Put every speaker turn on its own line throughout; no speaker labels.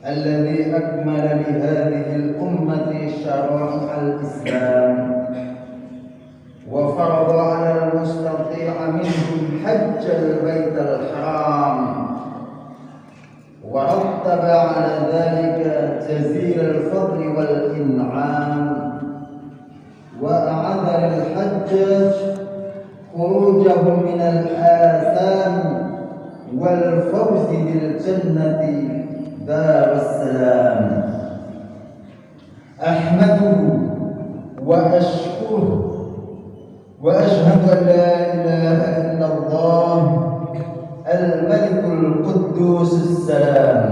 الذي أكمل لهذه الأمة شرائع الإسلام وفرض على المستطيع منهم حج البيت الحرام ورتب على ذلك جزيل الفضل والإنعام وأعد للحجاج خروجهم من الآثام والفوز بالجنة دار السلام. أحمده وأشكره وأشهد أن لا إله إلا الله الملك القدوس السلام،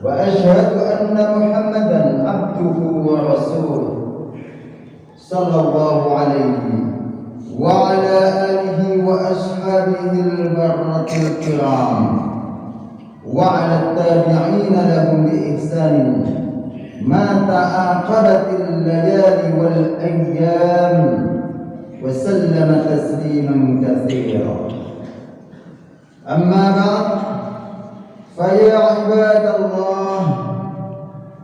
وأشهد أن محمدا عبده ورسوله صلى الله عليه وعلى آله وأصحابه البررة الكرام وعلى التابعين لهم بإحسان ما تعاقبت الليالي والأيام وسلم تسليما كثيرا. أما بعد، فيا عباد الله،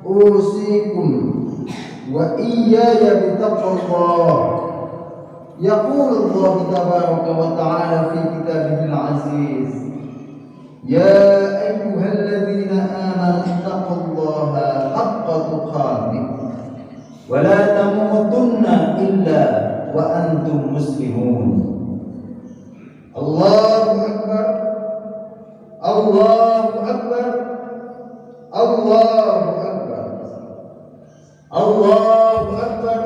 أوصيكم وإياي بتقوى الله. يقول الله تبارك وتعالى في كتابه العزيز: يا أيها الذين آمنوا اتقوا الله حق تقاته ولا تموتن إلا وأنتم مسلمون. الله أكبر، الله أكبر، الله أكبر، الله أكبر،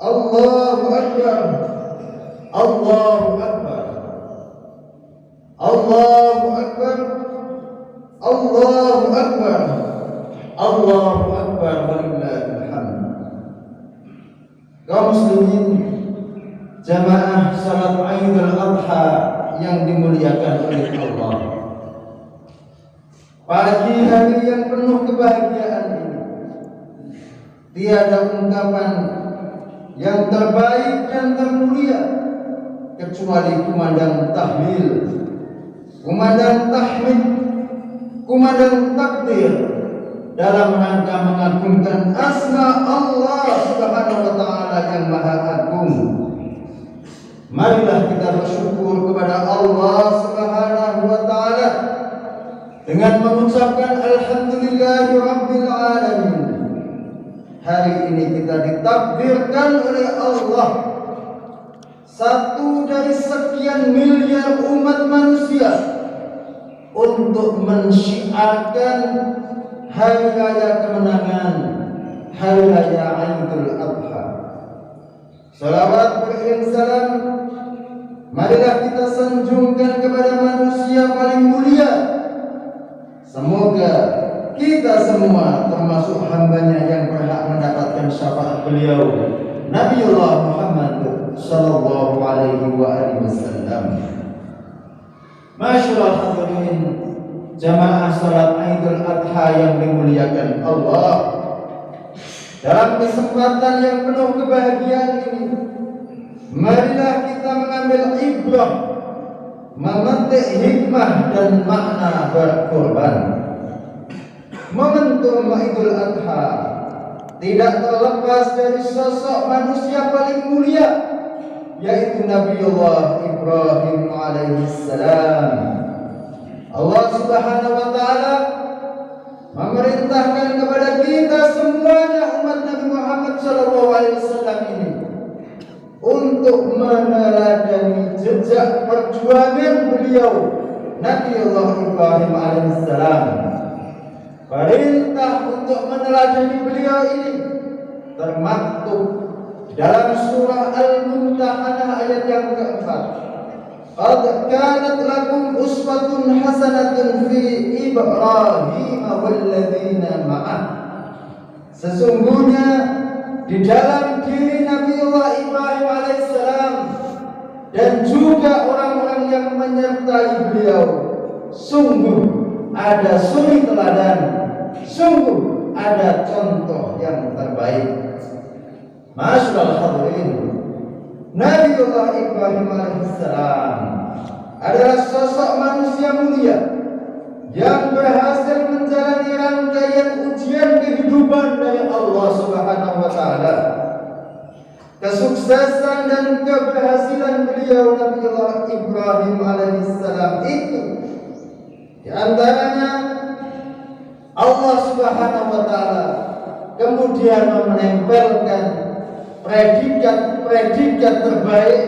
الله أكبر، الله أكبر، الله أكبر، الله أكبر، الله أكبر ولله الحمد. Kaum muslimin, jamaah salat Idul Adha yang dimuliakan oleh Allah, pagi hari yang penuh kebahagiaan ini, tiada ungkapan yang terbaik dan termulia kecuali kumandang tahlil, kumandang tahmid, kumandang takbir dalam rangka mengagungkan asma Allah Subhanahu wa taala yang Maha Agung. Marilah kita bersyukur kepada Allah Subhanahu wa taala dengan mengucapkan alhamdulillahirabbil alamin. Hari ini kita ditakdirkan oleh Allah, satu dari sekian miliar umat manusia, untuk mensyiarkan hari raya kemenangan, hari raya Idul Adha. Salawat beriring salam marilah kita sanjungkan kepada manusia paling mulia. Semoga kita semua termasuk hambanya yang berhak mendapatkan syafaat beliau, Nabiullah Muhammad sallallahu alaihi wasallam. Masyaallah hadirin jamaah salat Idul Adha yang dimuliakan Allah, dalam kesempatan yang penuh kebahagiaan ini, marilah kita mengambil ibrah, memetik hikmah dan makna berkorban. Momentum Idul Adha tidak terlepas dari sosok manusia paling mulia, yaitu Nabiullah Ibrahim alaihissalam. Allah Subhanahu wa taala memerintahkan kepada kita semuanya umat Nabi Muhammad sallallahu alaihi wasallam ini untuk meneladani jejak perjuangan beliau Nabiullah Ibrahim alaihissalam. Perintah untuk meneladani beliau ini termaktub dalam surah Al-Mumtahanah ayat yang keempat. Qad kanat lakum uswatun hasanatun fi Ibrahim walladzina ma'ah. Sesungguhnya di dalam diri Nabiullah Ibrahim alaihissalam dan juga orang-orang yang menyertai beliau, sungguh ada suri teladan, sungguh ada contoh yang terbaik. Masyaallah hadirin, Nabiullah Ibrahim alaihissalam adalah sosok manusia mulia yang berhasil menjadi Allah Subhanahu wa taala. Kesuksesan dan keberhasilan beliau Nabiullah Ibrahim alaihissalam itu di antaranya Allah Subhanahu wa taala kemudian menempelkan predikat terbaik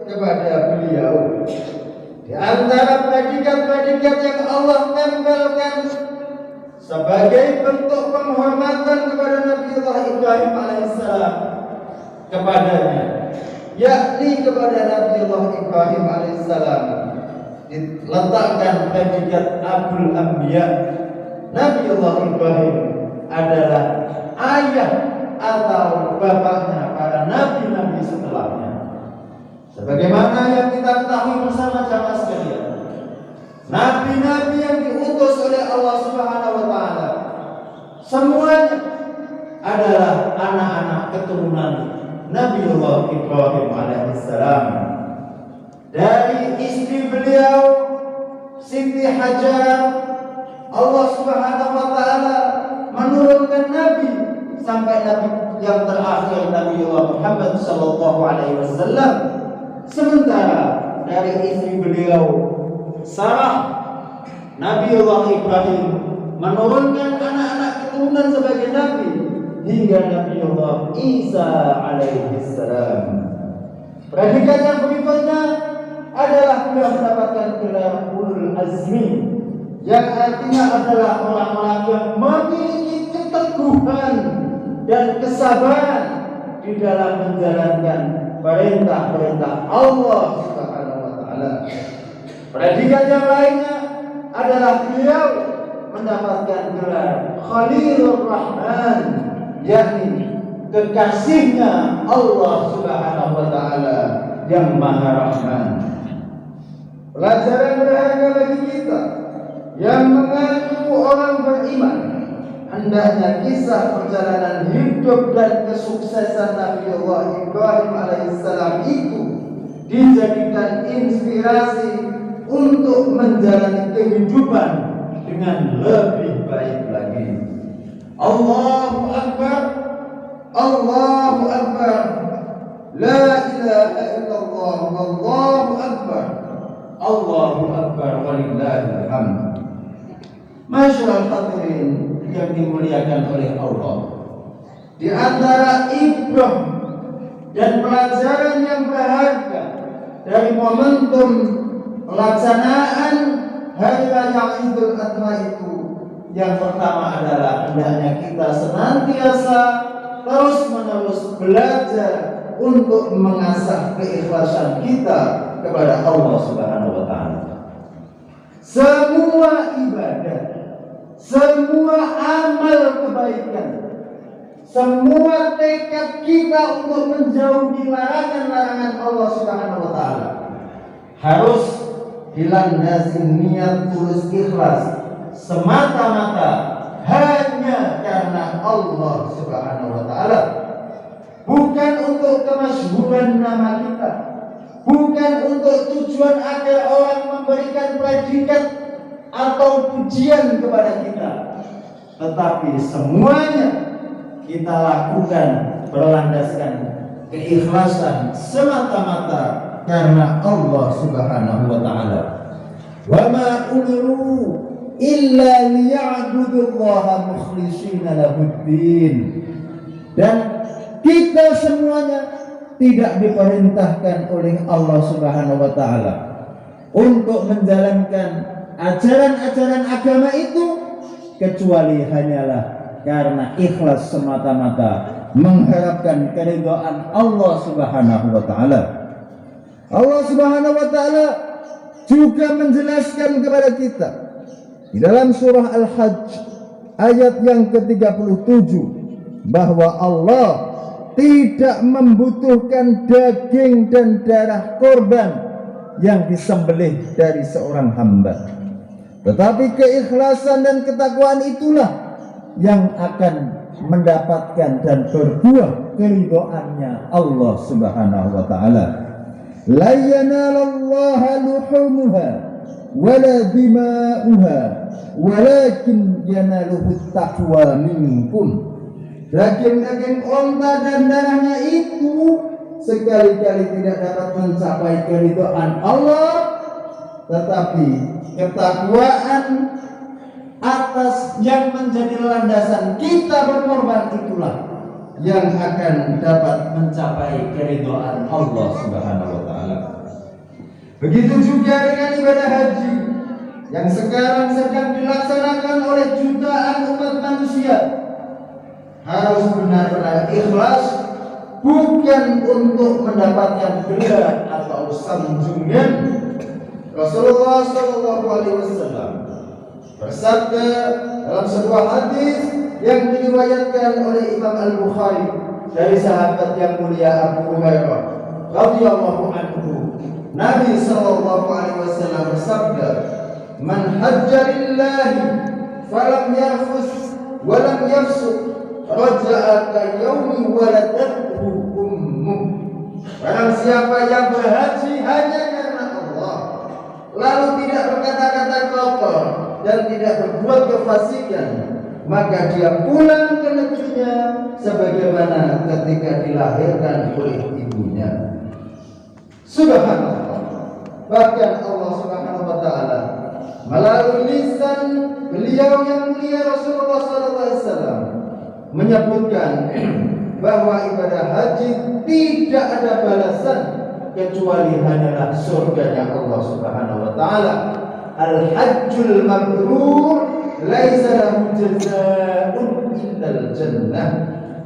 kepada beliau. Di antara predikat-predikat yang Allah tempelkan sebagai bentuk penghormatan kepada Nabiullah Ibrahim alaihissalam kepadanya, yakni kepada Nabiullah Ibrahim alaihissalam diletakkan predikat Abul Anbiya. Nabiullah Ibrahim adalah ayah atau bapaknya para nabi-nabi setelahnya. Sebagaimana yang kita ketahui bersama jamaah sekalian, nabi-nabi yang diutus oleh Allah Subhanahu wa taala semuanya adalah anak-anak keturunan Nabiullah Ibrahim alaihissalam. Dari istri beliau Siti Hajar, Allah Subhanahu wa taala menurunkan nabi sampai nabi yang terakhir Nabiullah Muhammad sallallahu alaihi wasallam. Sementara dari istri beliau Sarah, Nabiullah Ibrahim menurunkan anak-anak keturunan sebagai nabi hingga Nabiullah Isa alaihissalam. Predikat yang berikutnya adalah beliau mendapatkan gelar Ulul Azmi, yang artinya adalah orang-orang yang memiliki keteguhan dan kesabaran di dalam menjalankan perintah-perintah Allah Subhanahu wa taala. Predikat yang lainnya adalah beliau mendapatkan gelar Khalilur Rahman, yakni kekasihnya Allah Subhanahu wa taala yang Maha Rahman. Pelajaran berharga bagi kita yang mengaku orang beriman, hendaknya kisah perjalanan hidup dan kesuksesan Nabiullah Ibrahim alaihissalam itu dijadikan inspirasi untuk menjalani kehidupan dengan lebih baik lagi. Allahu Akbar, Allahu Akbar, la ilaha illallah, wallahu akbar, Allahu Akbar, walillahil hamd. Masyaallah hadirin yang dimuliakan oleh Allah, di antara ibrah dan pelajaran yang berharga dari momentum pelaksanaan Hari Raya Idul Adha itu, yang pertama adalah hendaknya kita senantiasa terus-menerus belajar untuk mengasah keikhlasan kita kepada Allah Subhanahu wa taala. Semua ibadah, semua amal kebaikan, semua tekad kita untuk menjauhi larangan-larangan Allah Subhanahu wa taala harus dilandasi niat tulus ikhlas semata-mata hanya karena Allah Subhanahu wa taala. Bukan untuk kemasyhuran nama kita, bukan untuk tujuan agar orang memberikan predikat atau pujian kepada kita, tetapi semuanya kita lakukan berlandaskan keikhlasan semata-mata karena Allah Subhanahu wa taala. Wa ma umiru illa liya'budullaha mukhlishina lahuddin. Dan kita semuanya tidak diperintahkan oleh Allah Subhanahu wa taala untuk menjalankan ajaran-ajaran agama itu kecuali hanyalah karena ikhlas semata-mata mengharapkan keridhaan Allah Subhanahu wa taala. Allah Subhanahu wa taala juga menjelaskan kepada kita di dalam surah Al-Hajj ayat yang ke-37 bahwa Allah tidak membutuhkan daging dan darah korban yang disembelih dari seorang hamba, tetapi keikhlasan dan ketakwaan itulah yang akan mendapatkan dan berbuah keridhaannya Allah Subhanahu wa taala. La yanalallaha luhumuha wala dima'uha walakin yanaluhu taqwa minkum. Daging-daging unta dan darahnya itu sekali-kali tidak dapat mencapai keridhaan Allah, tetapi ketakwaan atas yang menjadi landasan kita berkorban itulah yang akan dapat mencapai keridhaan Allah Subhanahu wa taala. Begitu juga dengan ibadah haji yang sekarang sedang dilaksanakan oleh jutaan umat manusia, harus benar-benar ikhlas, bukan untuk mendapatkan gelar atau sanjungan. Rasulullah SAW bersabda dalam sebuah hadis yang diriwayatkan oleh Imam Al-Bukhari dari sahabat yang mulia Abu Hurairah radhiyallahu anhu. Nabi SAW bersabda, "Man hajja lillahi falam yarfus wa lam yafsuq raja'a ka yaumi waladathu ummuh." Barang siapa yang berhaji hanya karena Allah, lalu tidak berkata-kata kotor dan tidak berbuat kefasikan, maka dia pulang ke negerinya sebagaimana ketika dilahirkan oleh ibunya. Subhanallah. Bahkan Allah Subhanahu wa taala melalui lisan beliau yang mulia Rasulullah SAW menyebutkan bahwa ibadah haji tidak ada balasan kecuali hanyalah surganya Allah Subhanahu wa taala. Al-hajjul mabrur laisa lahu jazaa'un illal jannah.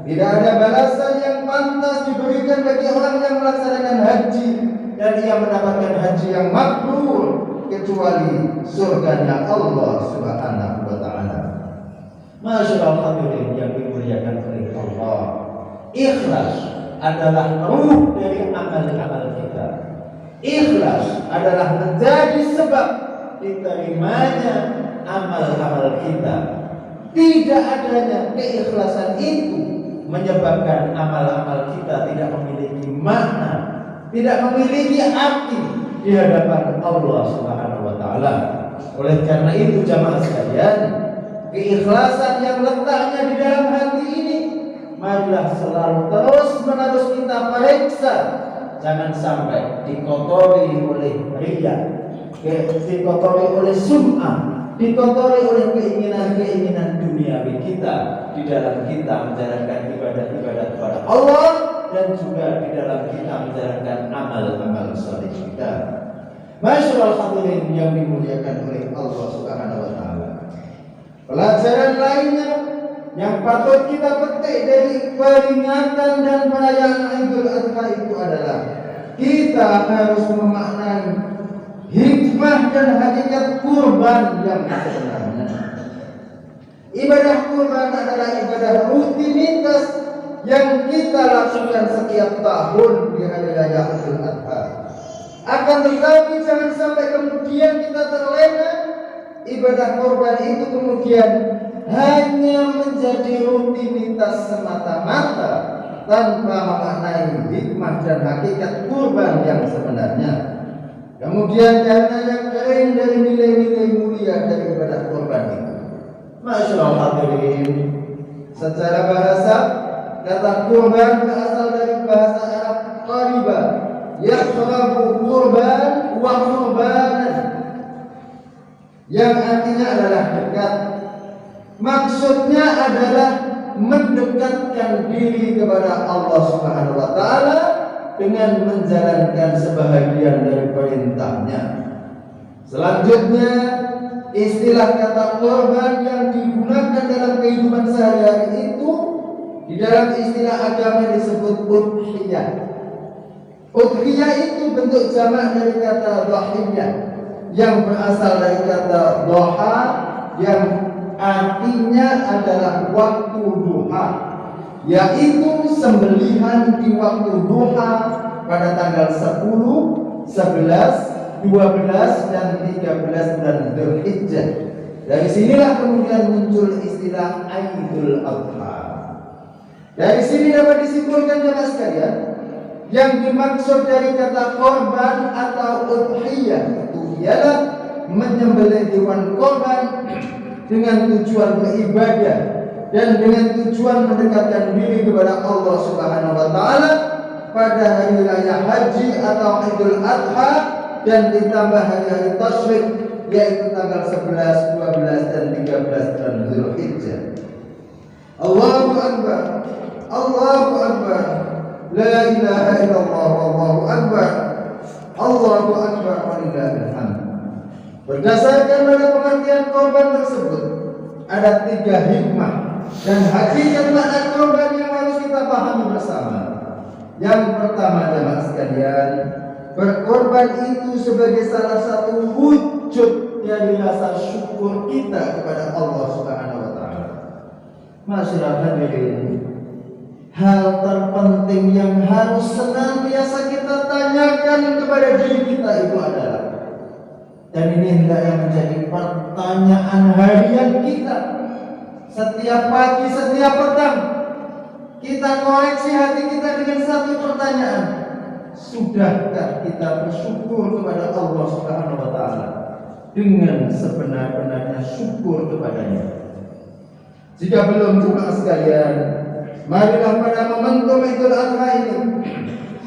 Tidak ada balasan yang pantas diberikan bagi orang yang melaksanakan haji dan ia mendapatkan haji yang mabrur kecuali surganya Allah Subhanahu wa taala. Masyaallah hadirin yang dimuliakan oleh Allah. Ikhlas adalah ruh dari amal-amal kita. Ikhlas adalah menjadi sebab diterimanya amal-amal kita. Tidak adanya keikhlasan itu menyebabkan amal-amal kita tidak memiliki makna, tidak memiliki arti di hadapan Allah Subhanahu wa taala. Oleh karena itu jamaah sekalian, keikhlasan yang letaknya di dalam hati ini marilah selalu terus-menerus kita periksa. Jangan sampai dikotori oleh riya, dikotori oleh sum'ah, dikotori oleh keinginan-keinginan duniawi kita di dalam kita menjalankan ibadah-ibadah kepada Allah dan juga di dalam kita menjalankan amal-amal saleh kita. Masyaallah hadirin yang dimuliakan oleh Allah Subhanahu wa taala. Pelajaran lainnya yang patut kita petik dari peringatan dan perayaan Idul Adha itu adalah kita harus memaknai hikmah dan hakikat kurban yang sebenarnya. Ibadah kurban adalah ibadah rutinitas yang kita lakukan setiap tahun di hari raya Idul Adha. Akan tetapi jangan sampai kemudian kita terlena, ibadah kurban itu kemudian hanya menjadi rutinitas semata-mata tanpa memaknai hikmah dan hakikat kurban yang sebenarnya. Kemudian karena yang kering dari nilai-nilai mulia dari ibadah kurban itu. Masyaallah hadirin, secara bahasa kata kurban berasal dari bahasa Arab qariba, yaqrabu qurban wa qurbanan, yang artinya adalah dekat. Maksudnya adalah mendekatkan diri kepada Allah Subhanahu wa taala dengan menjalankan sebahagian dari perintahnya. Selanjutnya, istilah kata korban yang digunakan dalam kehidupan sehari-hari itu di dalam istilah agama disebut udhiyah. Udhiyah itu bentuk jamak dari kata dhahiyah yang berasal dari kata doha yang artinya adalah waktu duha, yaitu sembelihan di waktu duha pada tanggal 10, 11, 12 dan 13 bulan Dzulhijjah. Dari sinilah kemudian muncul istilah Idul Adha. Dari sini dapat disimpulkan jemaah sekalian, yang dimaksud dari kata korban atau udhiyah itu ialah menyembelih hewan korban dengan tujuan beribadah dan dengan tujuan mendekatkan diri kepada Allah Subhanahu wa taala pada hari raya haji atau Idul Adha dan ditambah hari-hari tasyrik yaitu tanggal 11, 12 dan 13 bulan Dzulhijjah. Allahu akbar. Allahu akbar. La ilaha illallah wallahu akbar. Allahu akbar walillahil hamd. Berdasarkan pada pengertian korban tersebut ada 3 hikmah dan hakikat makna korban yang harus kita pahami bersama. Yang pertama jemaah sekalian, berkorban itu sebagai salah satu wujud dari rasa syukur kita kepada Allah Subhanahu wa taala. Masyarakat hadirin, hal terpenting yang harus senantiasa kita tanyakan kepada diri kita itu adalah, dan ini hendaknya menjadi pertanyaan harian kita setiap pagi, setiap petang. Kita koreksi hati kita dengan satu pertanyaan: sudahkah kita bersyukur kepada Allah Subhanahu wa taala dengan sebenar-benarnya syukur kepadanya? Jika belum jemaah sekalian, marilah pada momentum Idul Adha ini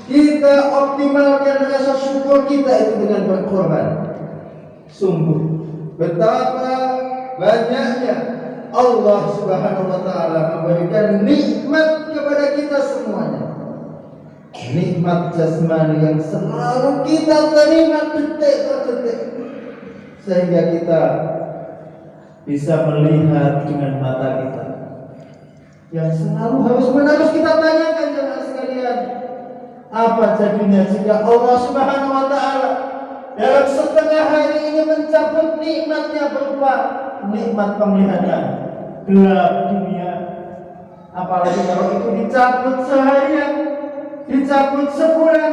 kita optimalkan rasa syukur kita itu dengan berkorban. Sungguh betapa banyaknya Allah Subhanahu wa taala memberikan nikmat kepada kita semuanya. Nikmat jasmani yang selalu kita terima detik per detik, sehingga kita bisa melihat dengan mata kita, yang selalu harus menerus kita tanyakan jemaah sekalian, apa jadinya jika Allah Subhanahu wa taala dalam setengah hari ini mencabut nikmatnya berupa nikmat penglihatan, gelap dunia, apalagi kalau itu dicabut seharian, dicabut sebulan,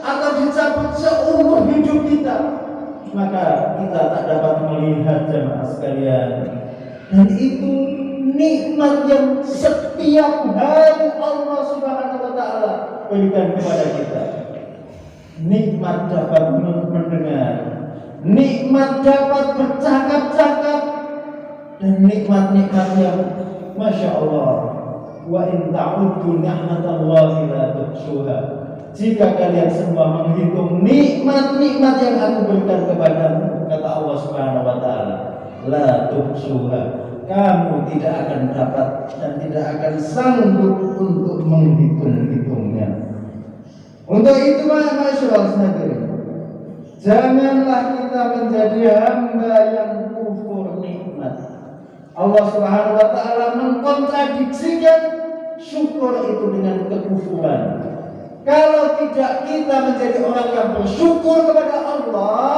atau dicabut seumur hidup kita, maka kita tak dapat melihat jemaah sekalian. Dan itu nikmat yang setiap hari Allah Subhanahu wa taala berikan kepada kita. Nikmat dapat mendengar, nikmat dapat bercakap-cakap, dan nikmat-nikmat yang Masya Allah, wa in ta'uddu ni'matallahi la tuhsuha. Jika kalian semua menghitung nikmat-nikmat yang aku berikan kepadamu, kata Allah Subhanahu wa taala, la tuhsuha, kamu tidak akan dapat dan tidak akan sanggup untuk menghitung-hitungnya. Untuk itu masyaallah hadirin, janganlah kita menjadi hamba yang kufur nikmat. Allah Subhanahu wa taala mengkontradiksikan syukur itu dengan kekufuran. Kalau tidak kita menjadi orang yang bersyukur kepada Allah,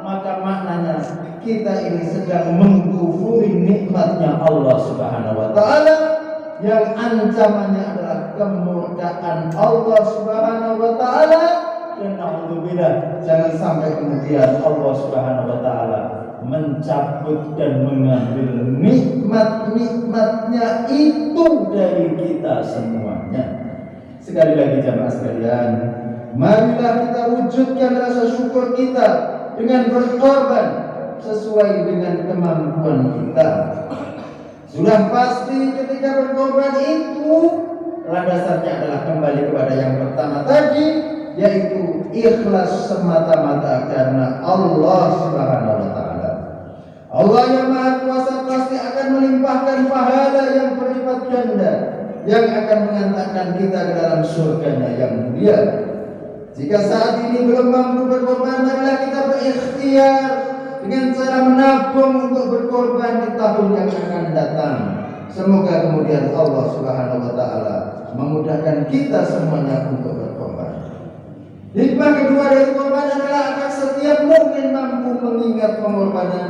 maka maknanya kita ini sedang mengkufuri nikmatnya Allah Subhanahu wa taala, yang ancamannya adalah kemurkaan Allah Subhanahu wa taala. Dan naudzubillah, jangan sampai kemudian Allah Subhanahu wa taala mencabut dan mengambil nikmat-nikmatnya itu dari kita semuanya. Sekali lagi jemaah sekalian, marilah kita wujudkan rasa syukur kita dengan berkorban sesuai dengan kemampuan kita. Sudah pasti ketika berkorban itu landasannya adalah kembali kepada yang pertama tadi, yaitu ikhlas semata-mata karena Allah Subhanahu wa taala. Allah yang Maha Kuasa pasti akan melimpahkan pahala yang berlipat ganda yang akan mengantarkan kita ke dalam surganya yang mulia. Jika saat ini belum mampu berkorban, marilah kita berikhtiar dengan cara menabung untuk berkorban di tahun yang akan datang. Semoga kemudian Allah Subhanahu wa taala memudahkan kita semuanya untuk berkorban. Hikmah kedua dari korban adalah agar setiap mukmin mampu mengingat pengorbanan,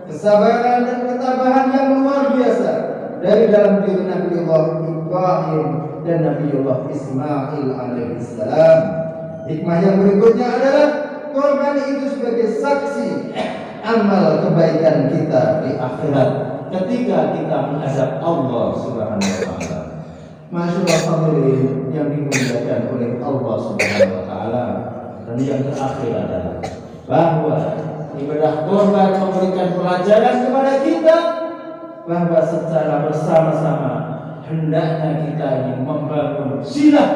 kesabaran dan ketabahan yang luar biasa dari dalam diri Nabiullah Ibrahim dan Nabiullah Ismail alaihissalam. Hikmah yang berikutnya adalah korban itu sebagai saksi amal kebaikan kita di akhirat ketika kita menghadap Allah Subhanahu wa taala. Masyaallah hadirin yang dimuliakan oleh Allah Subhanahu wa taala. Dan yang terakhir adalah bahwa ibadah korban memberikan pelajaran kepada kita
bahwa secara bersama-sama hendaknya kita ini membangun silah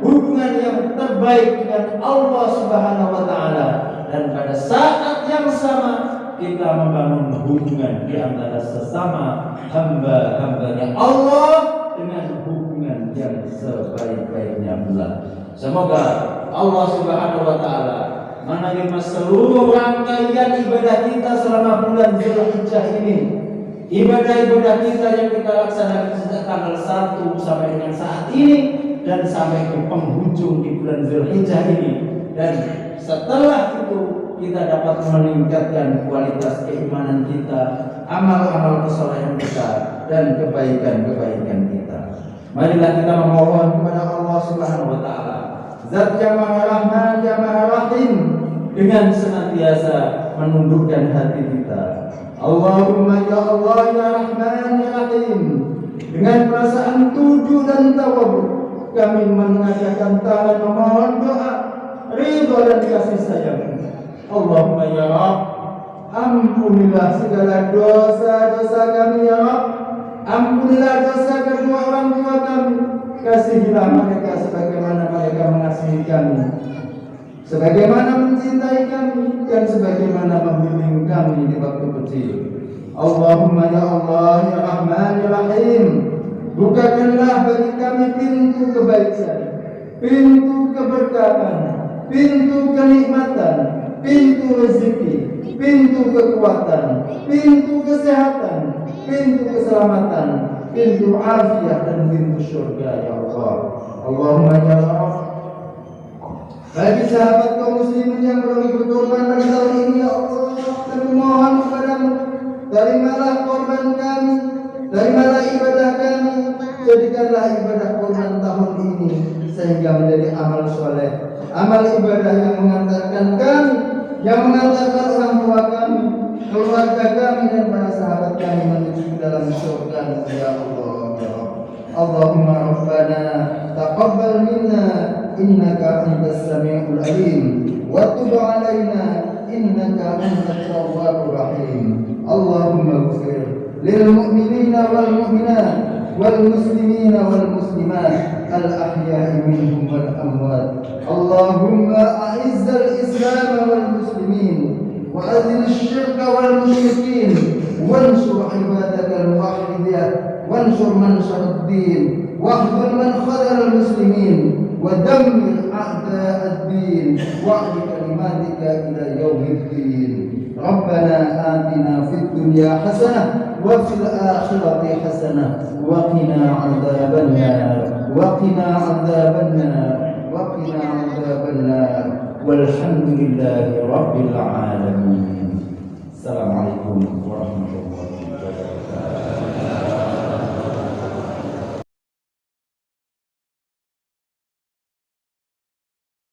hubungan yang terbaik dengan Allah Subhanahu wa taala, dan pada saat yang sama kita membangun hubungan di antara sesama hamba-hambanya Allah dengan hubungan yang sebaik-baiknya pula. Semoga Allah Subhanahu wa taala menerima seluruh rangkaian ibadah kita selama bulan Zulhijjah ini. Ibadah-ibadah kita yang kita laksanakan sejak tanggal 1 sampai dengan saat ini dan sampai ke penghujung di bulan Zulhijjah ini, dan setelah itu kita dapat meningkatkan kualitas keimanan kita, amal-amal kesolehan kita, dan kebaikan-kebaikan kita. Marilah kita memohon kepada Allah Subhanahu wa taala, Zat yang Maha Rahman, yang Maha Rahim, dengan senantiasa menundukkan hati kita. Allahumma ya Allah ya Rahman ya Rahim, dengan perasaan tuju dan tawadhu kami mengadakan tangan memohon doa ridha dan kasih sayang. Allahumma ya Rabb, ampunilah segala dosa-dosa kami ya Rabb. Ampunilah dosa kedua orang tua kami. Kasihilah mereka sebagaimana mereka mengasihi kami, sebagaimana mencintai kami, dan sebagaimana membimbing kami di waktu kecil. Allahumma ya Allah ya Rahman ya Rahim, bukakanlah bagi kami pintu kebaikan, pintu keberkahan, pintu kenikmatan, pintu rezeki, pintu kekuatan, pintu kesehatan, pintu keselamatan, pintu afiat, dan pintu surga ya Allah. Allahumma ya Allah, bagi sahabat kaum muslimin yang belum berkorban pada tahun ini ya Allah, kami mohon kepadamu, terimalah korban kami, terimalah ibadah kami, jadikanlah ibadah korban tahun ini sehingga menjadi amal soleh, amal ibadah yang mengantarkan kami, yang mengantarkan orang tua kami, keluarga kami, dan para sahabat kami menuju ke dalam surga ya Allah ya Rabb. Allahumma rabbana taqabbal minna innaka antas samiul alim wa tub alaina innaka antat tawwabur rahim. Allahumma ighfir lil mu'minina wal mu'minat wal muslimina wal muslimat al ahya'i minhum wal amwat. Allahumma a'izzal islam wal muslimin wa adhil syirka wal musyrikin wansur ibadakal wahidiyah wansur man syaraddin wahdul man khadal muslimin ودمر أعداء الدين وأعد كلماتك إلى يوم الدين. ربنا آتنا في الدنيا حسنة وفي الآخرة حسنة وقنا عذاب النار وقنا عذاب النار وقنا عذاب النار والحمد لله رب العالمين. السلام عليكم ورحمة الله.